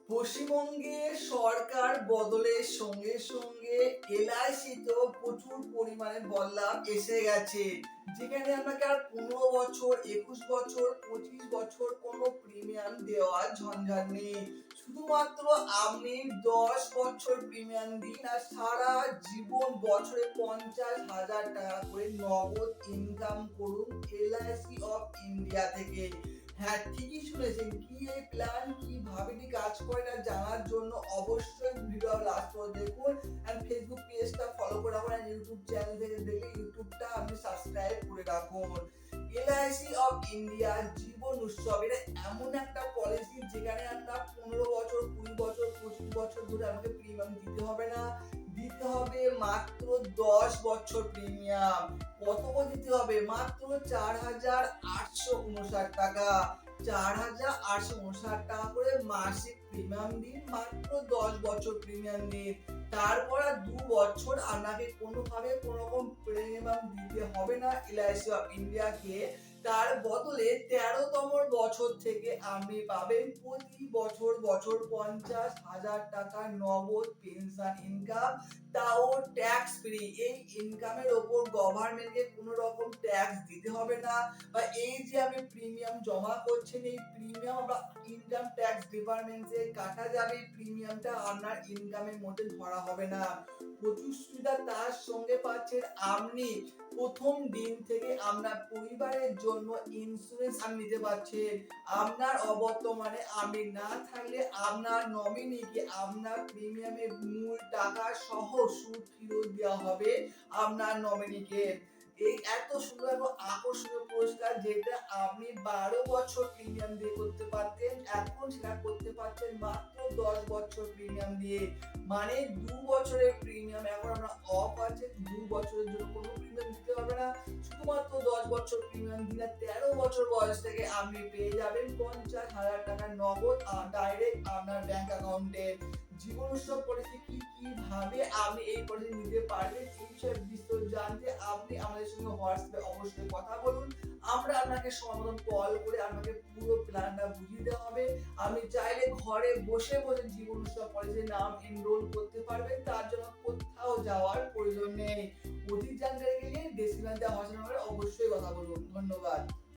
পশ্চিমবঙ্গে সরকার বদলের সঙ্গে সঙ্গে এলআইসিতেও প্রচুর পরিমাণে বদলাव এসে গেছে, যেখানে আপনাকে আর 15 বছর, 21 বছর, 25 বছর কোনো প্রিমিয়াম দেওয়ার ঝঞ্ঝাট নেই। শুধুমাত্র আপনি 10 বছর প্রিমিয়াম দিন আর সারা জীবন বছরে 50,000 টাকা করে নগদ ইনকাম করুন এলআইসি অফ ইন্ডিয়া থেকে। হ্যাঁ, ঠিকই শুনেছেন। কি এই প্ল্যান কিভাবে কাজ করে না জানার জন্য অবশ্যই ভিডিও লাস্ট পর্যন্ত দেখুন। আর ফেসবুক পেজটা ফলো করে রাখুন, আর ইউটিউব চ্যানেল থেকে দেখে ইউটিউবটা আপনি সাবস্ক্রাইব করে রাখুন। এলআইসি অফ ইন্ডিয়া জীবন উৎসব এটা এমন একটা পলিসি যেখানে আপনার 15 বছর, 20 বছর, 25 বছর ধরে আমাকে প্রিমিয়াম দিতে হবে না, দিতে হবে মাত্র 10 বছর প্রিমিয়াম। কত করে দিতে হবে? মাত্র 4,859 টাকা। 4,859 টাকা করে মাসিক প্রিমিয়াম দিন, মাত্র 10 বছর প্রিমিয়াম দিন। তারপর আর 2 বছর আপনাকে কোনোভাবে কোনো রকম প্রিমিয়াম দিতে হবে না এলআইসি অফ ইন্ডিয়াকে। তার বদলে 13তম বছর থেকে আপনি পাবেন প্রতি বছর 50,000 টাকা নগদ পেনশন ইনকাম, তাও ট্যাক্স ফ্রি। এই ইনকামের ওপর গভর্নমেন্টকে কোনো রকম ট্যাক্স দিতে হবে না, বা এই যে আপনি প্রিমিয়াম জমা করছেন এই প্রিমিয়াম বা ইনকাম ট্যাক্স ডিপার্টমেন্টে কাটা যাবে। প্রিমিয়ামটা আপনার ইনকামের মধ্যে ধরা হবে না। প্রচুর সুবিধা তার সঙ্গে পাচ্ছেন আপনি প্রথম দিন থেকে আপনার পরিবারের জন্য ইন্স্যুরেন্স আপনি নিতে পারছেন। আপনার অবর্তমানে আপনি না থাকলে আপনার নমিনিকে আপনার প্রিমিয়ামের মূল টাকা সহ সুদ ফেরত দেওয়া হবে আপনার নমিনিকে। এই এত সুন্দর এবং আকর্ষণীয় পুরস্কার যেটা আপনি 12 বছর প্রিমিয়াম দিয়ে করতে পারতেন, এখন সেটা করতে পারছেন মাত্র 10 বছর প্রিমিয়াম দিয়ে। মানে 2 বছরের প্রিমিয়াম এখন আমরা অফ আছে, 2 বছরের জন্য কোনো প্রিমিয়াম দিতে হবে না। শুধুমাত্র 10 বছর প্রিমিয়াম দিলে 13 বছর বয়স থেকে আপনি পেয়ে যাবেন 50,000 টাকা নগদ ডাইরেক্ট আপনার ব্যাংক অ্যাকাউন্টে। জীবন উৎসব পলিসি কিভাবে আপনি এই পলিসি নিতে পারবেন এই বিষয়ে বিস্তারিত জানতে আপনি আমাদের সঙ্গে হোয়াটসঅ্যাপে অবশ্যই কথা বলুন। আমরা আপনাকে সময় মতন কল করে আপনাকে পুরো প্ল্যানটা বুঝিয়ে দেওয়া হবে। আপনি চাইলে ঘরে বসে বসে জীবন উৎসব পলিসির নাম এনরোল করতে পারবেন, তার জন্য কোথাও যাওয়ার প্রয়োজন নেই। অধিক জানকারি নিয়ে ডেসক্রিপশনে দেওয়া হোয়াটসঅ্যাপ নম্বরে অবশ্যই কথা বলুন। ধন্যবাদ।